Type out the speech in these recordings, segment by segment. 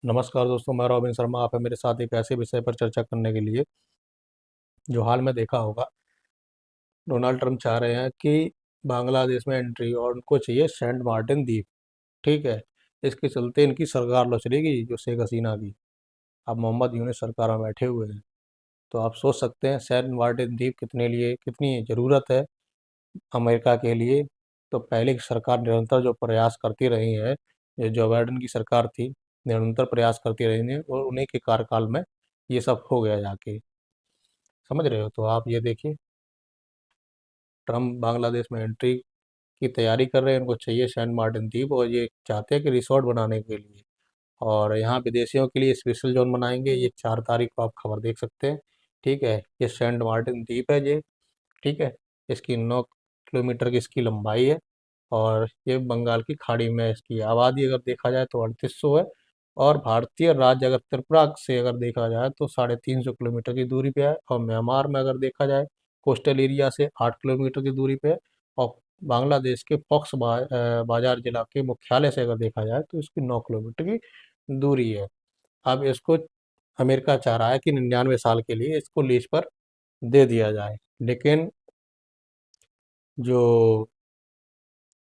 नमस्कार दोस्तों, मैं रॉबिन शर्मा। आप है मेरे साथ एक ऐसे विषय पर चर्चा करने के लिए जो हाल में देखा होगा। डोनाल्ड ट्रंप चाह रहे हैं कि बांग्लादेश में एंट्री, और उनको चाहिए सेंट मार्टिन द्वीप। ठीक है। इसके चलते इनकी सरकार लो चलेगी, जो शेख हसीना की। अब मोहम्मद यूनूस सरकार में बैठे हुए हैं। तो आप सोच सकते हैं सेंट मार्टिन द्वीप कितने लिए कितनी ज़रूरत है अमेरिका के लिए। तो पहले की सरकार निरंतर जो प्रयास करती रही है, ये जो बाइडेन की सरकार थी, निरंतर प्रयास करती रही है, और उन्हीं के कार्यकाल में ये सब हो गया जाके। समझ रहे हो? तो आप ये देखिए, ट्रम्प बांग्लादेश में एंट्री की तैयारी कर रहे हैं। उनको चाहिए सेंट मार्टिन द्वीप, और ये चाहते हैं कि रिसोर्ट बनाने के लिए, और यहाँ विदेशियों के लिए स्पेशल जोन बनाएंगे। ये 4 तारीख को आप खबर देख सकते हैं। ठीक है। ये सेंट मार्टिन द्वीप है ये। ठीक है। इसकी 9 किलोमीटर की इसकी लंबाई है, और ये बंगाल की खाड़ी में है। इसकी आबादी अगर देखा जाए तो 3800 है, और भारतीय राज्य अगर त्रिपुरा से अगर देखा जाए तो 350 किलोमीटर की दूरी पे है, और म्यांमार में अगर देखा जाए कोस्टल एरिया से 8 किलोमीटर की दूरी पे है, और बांग्लादेश के बाजार जिला के मुख्यालय से अगर देखा जाए तो इसकी 9 किलोमीटर की दूरी है। अब इसको अमेरिका चाह रहा है कि 99 साल के लिए इसको लीज पर दे दिया जाए, लेकिन जो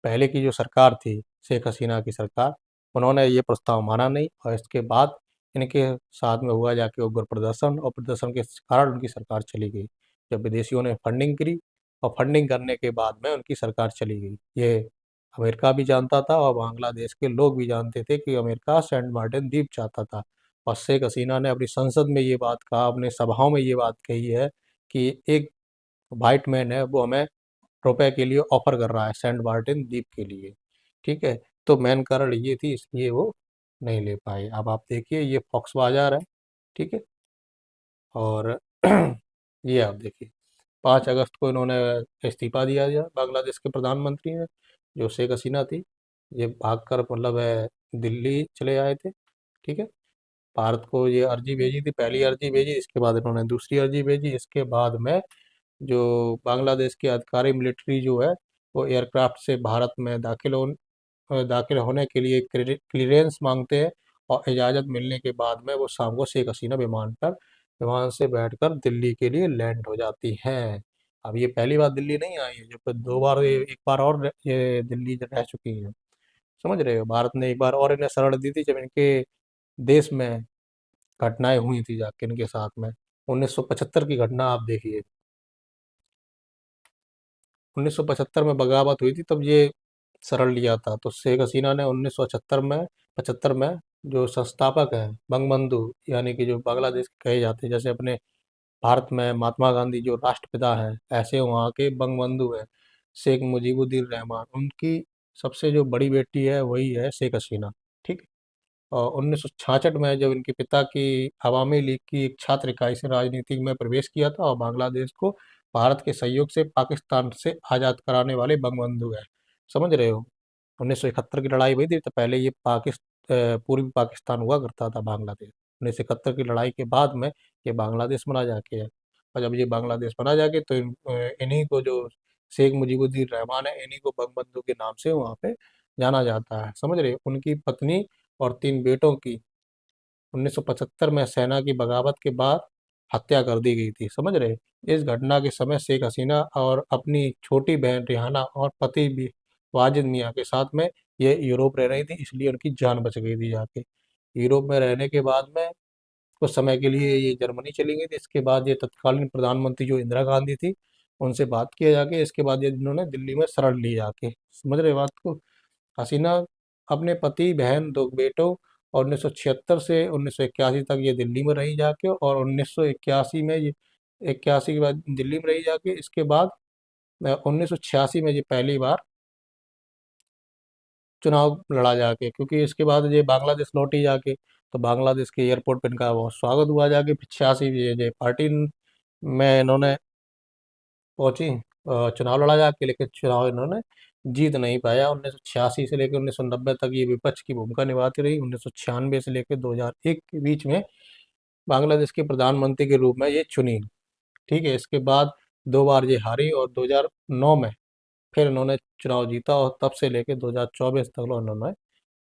पहले की जो सरकार थी, शेख हसीना की सरकार, उन्होंने ये प्रस्ताव माना नहीं, और इसके बाद इनके साथ में हुआ जाके उग्र प्रदर्शन, और प्रदर्शन के कारण उनकी सरकार चली गई। जब विदेशियों ने फंडिंग करी, और फंडिंग करने के बाद में उनकी सरकार चली गई। ये अमेरिका भी जानता था, और बांग्लादेश के लोग भी जानते थे कि अमेरिका सेंट मार्टिन द्वीप चाहता था। और शेख हसीना ने अपनी संसद में ये बात कहा, अपने सभाओं में ये बात कही है कि एक वाइट मैन है, वो हमें रुपए के लिए ऑफर कर रहा है सेंट मार्टिन द्वीप के लिए। ठीक है। तो मेन कारण ये थी, इसलिए वो नहीं ले पाए। अब आप देखिए, ये फॉक्स बाजार है। ठीक है। और ये आप देखिए, 5 अगस्त को इन्होंने इस्तीफा दिया बांग्लादेश के प्रधानमंत्री ने, जो शेख हसीना थी। ये भागकर मतलब है दिल्ली चले आए थे। ठीक है। भारत को ये अर्जी भेजी थी, पहली अर्जी भेजी, इसके बाद इन्होंने दूसरी अर्जी भेजी। इसके बाद में जो बांग्लादेश की अधिकारी मिलिट्री जो है, वो एयरक्राफ्ट से भारत में दाखिल होने के लिए क्लियरेंस मांगते हैं, और इजाज़त मिलने के बाद में वो शाम को शेख हसीना विमान से बैठकर दिल्ली के लिए लैंड हो जाती हैं। अब ये पहली बार दिल्ली नहीं आई है, जब 2 बार, एक बार और ये दिल्ली रह चुकी हैं। समझ रहे हो? भारत ने एक बार और इन्हें शरण दी थी, जब इनके देश में घटनाएं हुई थी जाके इनके साथ में। 1975 की घटना आप देखिए। 1975 में बगावत हुई थी, तब ये शरण लिया था। तो शेख हसीना ने 1975 में जो संस्थापक हैं बंगबंधु, यानी कि जो बांग्लादेश के कहे जाते हैं, जैसे अपने भारत में महात्मा गांधी जो राष्ट्रपिता हैं, ऐसे वहाँ के बंगबंधु हैं शेख मुजीबुद्दीन रहमान। उनकी सबसे जो बड़ी बेटी है वही है शेख हसीना। ठीक है। और 1966 में जब इनके पिता की अवामी लीग की एक छात्र इकाई से राजनीति में प्रवेश किया था, और बांग्लादेश को भारत के सहयोग से पाकिस्तान से आज़ाद कराने वाले बंगबंधु हैं। समझ रहे हो? 1971 की लड़ाई हुई थी, तो पहले ये पूर्वी पाकिस्तान हुआ करता था बांग्लादेश। 1971 की लड़ाई के बाद में ये बांग्लादेश बना जाके है। और जब ये बांग्लादेश बना जाके, तो इन्हीं को जो शेख मुजीबुद्दीन रहमान है, इन्हीं को बंगबंधु के नाम से वहाँ पे जाना जाता है। समझ रहे हो? उनकी पत्नी और 3 बेटों की 1975 में सेना की बगावत के बाद हत्या कर दी गई थी। समझ रहे? इस घटना के समय शेख हसीना और अपनी छोटी बहन रिहाना और पति भी वाजिद मियाँ के साथ में ये यूरोप रह रही थी, इसलिए उनकी जान बच गई थी जाके। यूरोप में रहने के बाद में कुछ समय के लिए ये जर्मनी चली गई थी। इसके बाद ये तत्कालीन प्रधानमंत्री जो इंदिरा गांधी थी, उनसे बात किया जाके, इसके बाद ये इन्होंने दिल्ली में शरण ली जाके। समझ रहे बात को? हसीना अपने पति, बहन, 2 बेटों और 1976 से 1981 तक ये दिल्ली में रही जाके, और 1981 में ये 81 के बाद दिल्ली में रही जाके। इसके बाद 1986 में ये पहली बार चुनाव लड़ा जाके, क्योंकि इसके बाद ये बांग्लादेश लौटी जाके। तो बांग्लादेश के एयरपोर्ट पर इनका बहुत स्वागत हुआ जाके। 86 ये पार्टी में इन्होंने पहुंची, चुनाव लड़ा जाके, लेकिन चुनाव इन्होंने जीत नहीं पाया। 1986 से लेकर 1990 तक ये विपक्ष की भूमिका निभाती रही। 1996 से लेकर 2001 के बीच में बांग्लादेश के प्रधानमंत्री के रूप में ये चुनी। ठीक है। इसके बाद 2 बार ये हारी, और 2009 में फिर इन्होंने चुनाव जीता, और तब से लेकर 2024 तक इन्होंने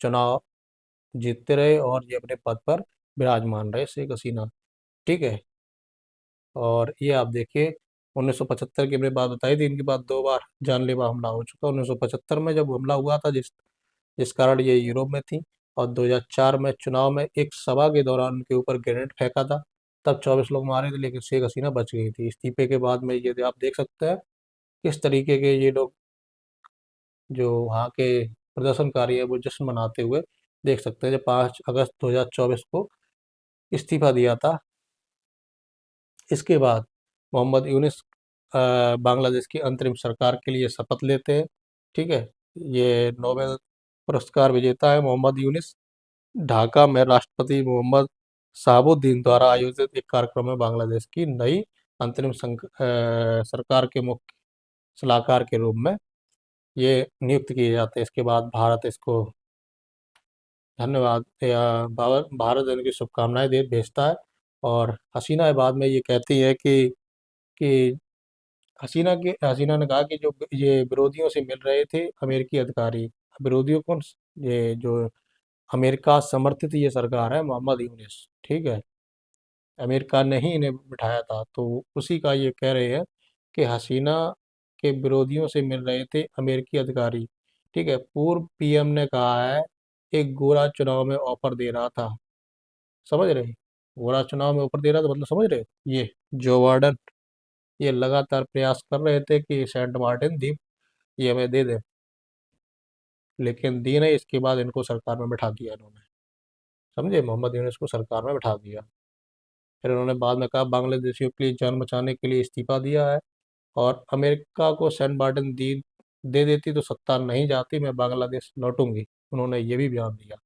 चुनाव जीतते रहे और ये अपने पद पर विराजमान रहे शेख हसीना। ठीक है। और ये आप देखिए, 1975 की हमने बात बताई थी, इनके बाद 2 बार जानलेवा हमला हो चुका। 1975 में जब हमला हुआ था, जिस जिस कारण ये यूरोप में थी, और 2004 में चुनाव में एक सभा के दौरान उनके ऊपर ग्रेनेड फेंका था। तब 24 लोग मारे थे, लेकिन शेख हसीना बच गई थी। इस्तीफे के बाद में ये आप देख सकते हैं किस तरीके के ये लोग, जो वहाँ के प्रदर्शनकारी है, वो जश्न मनाते हुए देख सकते हैं। जब 5 अगस्त 2024 को इस्तीफा दिया था, इसके बाद मोहम्मद यूनिस बांग्लादेश की अंतरिम सरकार के लिए शपथ लेते हैं। ठीक है। ये नोबेल पुरस्कार विजेता है मोहम्मद यूनिस। ढाका में राष्ट्रपति मोहम्मद शहाबुद्दीन द्वारा आयोजित एक कार्यक्रम में बांग्लादेश की नई अंतरिम सरकार के मुख्य सलाहकार के रूप में ये नियुक्त किए जाते हैं। इसके बाद भारत इसको धन्यवाद या भारत इनकी शुभकामनाएं दे भेजता है। और हसीना बाद में ये कहती है कि हसीना ने कहा कि जो ये विरोधियों से मिल रहे थे अमेरिकी अधिकारी, विरोधियों को, ये जो अमेरिका समर्थित ये सरकार है मोहम्मद यूनिस, ठीक है, अमेरिका ने ही इन्हें बिठाया था, तो उसी का ये कह रहे हैं कि हसीना के विरोधियों से मिल रहे थे अमेरिकी अधिकारी। ठीक है। पूर्व पीएम ने कहा है एक गोरा चुनाव में ऑफर दे रहा था। समझ रहे? गोरा चुनाव में ऑफर दे रहा था मतलब समझ रहे? ये जो वार्डन ये लगातार प्रयास कर रहे थे कि सेंट मार्टिन द्वीप ये हमें दे दे, लेकिन दी नहीं। इसके बाद इनको सरकार में बिठा दिया इन्होंने। समझे? मोहम्मद यूनूस को सरकार में बिठा दिया। फिर उन्होंने बाद में कहा बांग्लादेशियों के लिए जान बचाने के लिए इस्तीफा दिया है, और अमेरिका को सेंट मार्टिन दे देती तो सत्ता नहीं जाती, मैं बांग्लादेश लौटूंगी। उन्होंने ये भी बयान दिया।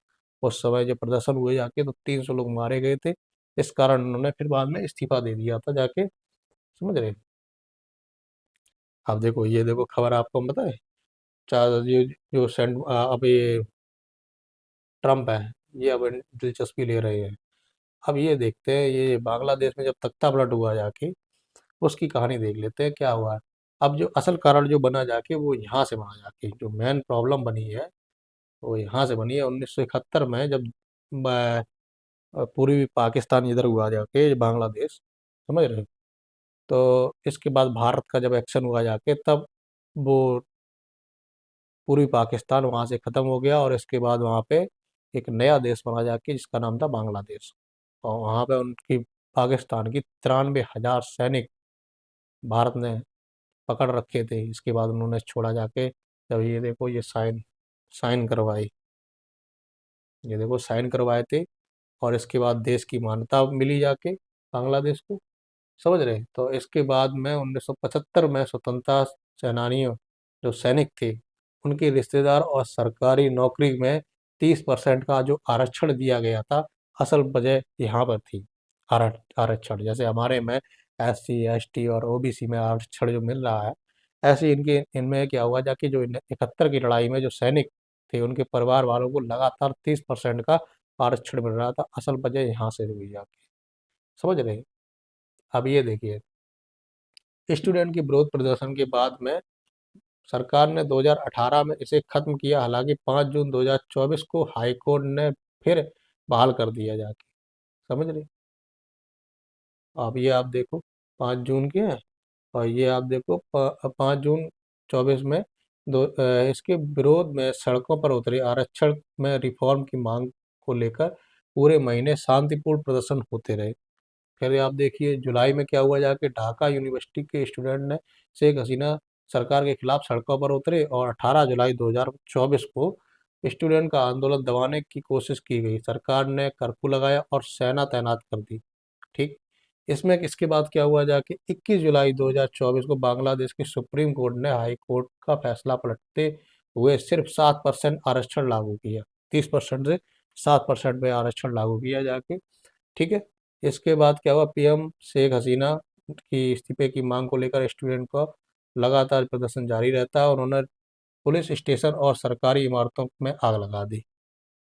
उस समय जब प्रदर्शन हुए जाके तो 300 लोग मारे गए थे। इस कारण उन्होंने फिर बाद में इस्तीफा दे दिया था जाके। समझ रहे? अब देखो, ये देखो खबर आपको पता है, चार ये जो अब ये ट्रम्प है, ये अब दिलचस्पी ले रहे हैं। अब ये देखते हैं ये बांग्लादेश में जब तख्ता पलट हुआ जाके, उसकी कहानी देख लेते हैं क्या हुआ है। अब जो असल कारण जो बना जाके, वो यहाँ से बना जाके, जो मेन प्रॉब्लम बनी है वो यहाँ से बनी है 1971 में, जब पूर्वी पाकिस्तान इधर हुआ जाके बांग्लादेश। समझ रहे? तो इसके बाद भारत का जब एक्शन हुआ जाके, तब वो पूर्वी पाकिस्तान वहाँ से ख़त्म हो गया, और इसके बाद वहाँ पे एक नया देश बना जाके जिसका नाम था बांग्लादेश। और वहाँ पे उनकी पाकिस्तान की 93,000 सैनिक भारत ने पकड़ रखे थे। इसके बाद उन्होंने छोड़ा जाके, जब ये देखो ये साइन साइन करवाई, ये देखो साइन करवाए थे, और इसके बाद देश की मान्यता मिली जाके बांग्लादेश को। समझ रहे? तो इसके बाद में 1975 में स्वतंत्रता सेनानियों, जो सैनिक थे, उनके रिश्तेदार और सरकारी नौकरी में 30% का जो आरक्षण दिया गया था, असल वजह यहाँ पर थी। आरक्षण जैसे हमारे में SC ST और OBC में आरक्षण जो मिल रहा है, ऐसे इनके इनमें क्या हुआ जाके, जो 71 की लड़ाई में जो सैनिक थे उनके परिवार वालों को लगातार 30% का आरक्षण मिल रहा था। असल वजह यहाँ से हुई जाके। समझ रहे? अब ये देखिए, स्टूडेंट के विरोध प्रदर्शन के बाद में सरकार ने 2018 में इसे खत्म किया। हालांकि 5 जून 2024 को हाई कोर्ट ने फिर बहाल कर दिया जाके। समझ रहे? अब ये आप देखो, 5 जून के हैं, और ये आप देखो 5 जून 24 में इसके विरोध में सड़कों पर उतरे। आरक्षण में रिफॉर्म की मांग को लेकर पूरे महीने शांतिपूर्ण प्रदर्शन होते रहे। फिर आप देखिए जुलाई में क्या हुआ जाके, ढाका यूनिवर्सिटी के स्टूडेंट ने शेख हसीना सरकार के खिलाफ सड़कों पर उतरे, और 18 जुलाई 2024 को स्टूडेंट का आंदोलन दबाने की कोशिश की गई। सरकार ने कर्फ्यू लगाया और सेना तैनात कर दी। ठीक। इसमें इसके बाद क्या हुआ जाके, 21 जुलाई 2024 को बांग्लादेश की सुप्रीम कोर्ट ने हाई कोर्ट का फैसला पलटते हुए सिर्फ 7% आरक्षण लागू किया। 30% से 7% में आरक्षण लागू किया जाके। ठीक है। इसके बाद क्या हुआ, पीएम शेख हसीना की इस्तीफे की मांग को लेकर स्टूडेंट का लगातार प्रदर्शन जारी रहता है, और उन्होंने पुलिस स्टेशन और सरकारी इमारतों में आग लगा दी।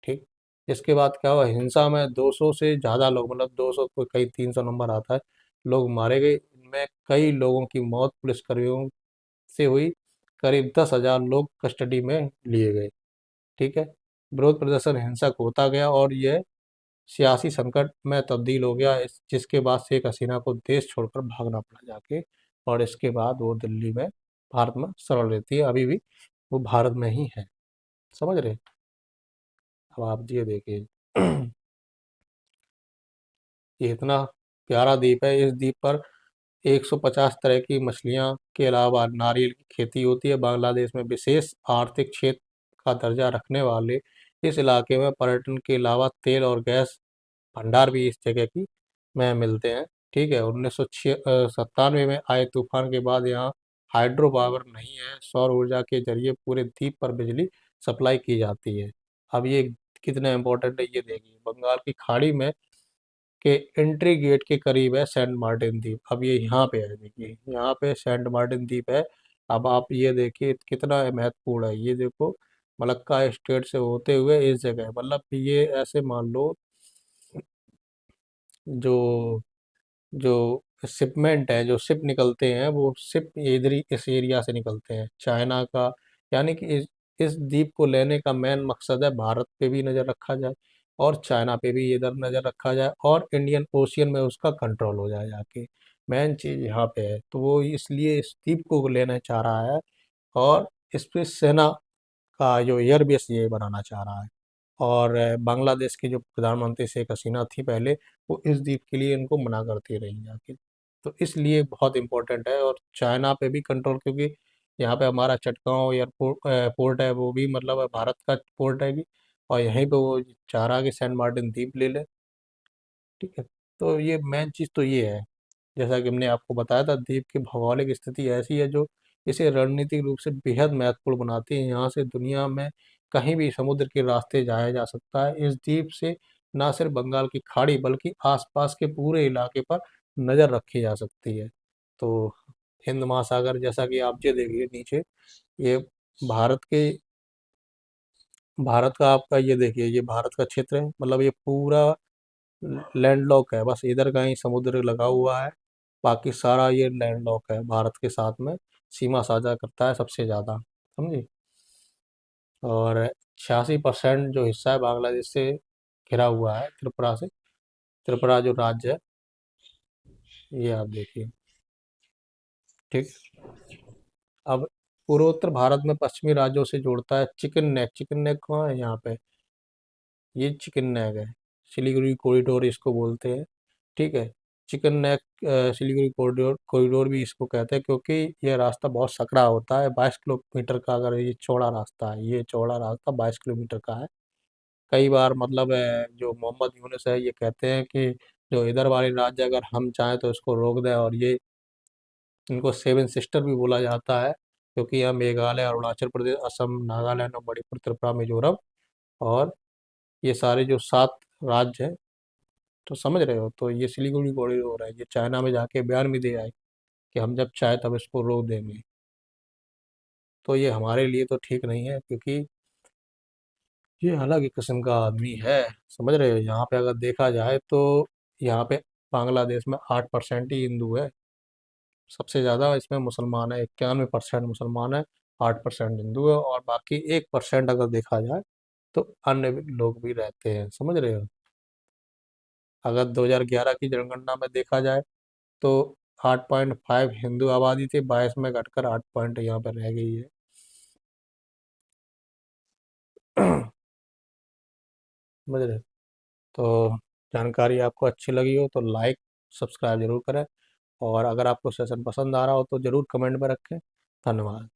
ठीक। इसके बाद क्या हुआ, हिंसा में 200 से ज़्यादा लोग, मतलब 200 को कई 300 नंबर आता है, लोग मारे गए। इनमें कई लोगों की मौत पुलिसकर्मियों से हुई। करीब 10,000 लोग कस्टडी में लिए गए। ठीक है। विरोध प्रदर्शन हिंसक होता गया और यह सियासी संकट में तब्दील हो गया, जिसके बाद शेख हसीना को देश छोड़कर भागना पड़ा जाके। और इसके बाद वो दिल्ली में, भारत में शरण लेती है। अभी भी वो भारत में ही है, समझ रहे। अब आप ये देखिए ये इतना प्यारा द्वीप है। इस द्वीप पर 150 तरह की मछलियां के अलावा नारियल की खेती होती है। बांग्लादेश में विशेष आर्थिक क्षेत्र का दर्जा रखने वाले इस इलाके में पर्यटन के अलावा तेल और गैस भंडार भी इस जगह की में मिलते हैं। ठीक है। 1997 में आए तूफान के बाद यहाँ हाइड्रो पावर नहीं है। सौर ऊर्जा के जरिए पूरे द्वीप पर बिजली सप्लाई की जाती है। अब ये कितना इम्पोर्टेंट है ये देखिए। बंगाल की खाड़ी में के एंट्री गेट के करीब है सेंट मार्टिन द्वीप। अब ये यहाँ पे है, देखिए यहाँ पे सेंट मार्टिन द्वीप है। अब आप ये देखिए कितना महत्वपूर्ण है। ये देखो, मलक्का स्टेट से होते हुए इस जगह, मतलब ये ऐसे मान लो, जो जो शिपमेंट है, जो शिप निकलते हैं, वो शिप इधर ही इस एरिया से निकलते हैं, चाइना का। यानी कि इस द्वीप को लेने का मेन मकसद है भारत पे भी नज़र रखा जाए और चाइना पे भी इधर नज़र रखा जाए और इंडियन ओशियन में उसका कंट्रोल हो जाए जाके। मेन चीज़ यहाँ पे है, तो वो इसलिए इस द्वीप को लेना चाह रहा है और इस पे सेना का जो एयरबेस ये बनाना चाह रहा है। और बांग्लादेश की जो प्रधानमंत्री शेख हसीना थी पहले, वो इस द्वीप के लिए इनको मना करती रही जाके। तो इसलिए बहुत इम्पोर्टेंट है। और चाइना पे भी कंट्रोल, क्योंकि यहाँ पे हमारा चटगांव एयरपोर्ट पोर्ट है, वो भी मतलब भारत का पोर्ट है भी। और यहीं पे वो चाह रहा है कि सेंट मार्टिन द्वीप ले ले। ठीक है। तो ये मेन चीज़ तो ये है, जैसा कि हमने आपको बताया था, द्वीप की भौगोलिक स्थिति ऐसी है जो इसे रणनीतिक रूप से बेहद महत्वपूर्ण बनाती है। यहाँ से दुनिया में कहीं भी समुद्र के रास्ते जाया जा सकता है। इस द्वीप से न सिर्फ बंगाल की खाड़ी बल्कि आसपास के पूरे इलाके पर नज़र रखी जा सकती है। तो हिंद महासागर, जैसा कि आप ये देखिए नीचे, ये भारत के भारत का आपका ये देखिए, ये भारत का क्षेत्र है, मतलब ये पूरा लैंडलॉक है। बस इधर कहीं समुद्र लगा हुआ है, बाकी सारा ये लैंडलॉक है, भारत के साथ में सीमा साझा करता है सबसे ज़्यादा, समझे। और 86% जो हिस्सा है बांग्लादेश से घिरा हुआ है, त्रिपुरा से। त्रिपुरा जो राज्य है, ये आप देखिए। ठीक। अब पूर्वोत्तर भारत में पश्चिमी राज्यों से जोड़ता है चिकन नेक। चिकन नेक कहाँ है? यहाँ पे ये चिकन नेक है। सिलीगुड़ी कॉरिडोर इसको बोलते हैं। ठीक है। Chicken neck Siliguri corridor corridor भी इसको कहते हैं, क्योंकि ये रास्ता बहुत सकरा होता है। 22 किलोमीटर का, अगर ये चौड़ा रास्ता है, ये चौड़ा रास्ता 22 किलोमीटर का है। कई बार मतलब जो मोहम्मद यूनुस है, ये कहते हैं कि जो इधर वाले राज्य अगर हम चाहें तो इसको रोक दें। और ये इनको सेवन सिस्टर भी बोला जाता है, क्योंकि यहाँ मेघालय, अरुणाचल प्रदेश, असम, नागालैंड और मणिपुर, त्रिपुरा, मिजोरम और ये सारे जो 7 राज्य हैं, तो समझ रहे हो। तो ये सिलीगुड़ी कॉरिडोर है, ये चाइना में जाके बयान भी दे आए कि हम जब चाहे तब इसको रोक देंगे। तो ये हमारे लिए तो ठीक नहीं है, क्योंकि ये अलग ही किस्म का आदमी है, समझ रहे हो। यहाँ पे अगर देखा जाए तो यहाँ पे बांग्लादेश में 8% ही हिंदू है। सबसे ज़्यादा इसमें मुसलमान है, 91% मुसलमान है, 8% हिंदू है, और बाकी 1% अगर देखा जाए तो अन्य भी लोग भी रहते हैं, समझ रहे हो। अगर 2011 की जनगणना में देखा जाए तो 8.5 हिंदू आबादी थी, 22 में घटकर 8 पॉइंट यहाँ पर रह गई है। समझ रहे हो? तो जानकारी आपको अच्छी लगी हो तो लाइक सब्सक्राइब जरूर करें, और अगर आपको सेशन पसंद आ रहा हो तो ज़रूर कमेंट में रखें। धन्यवाद।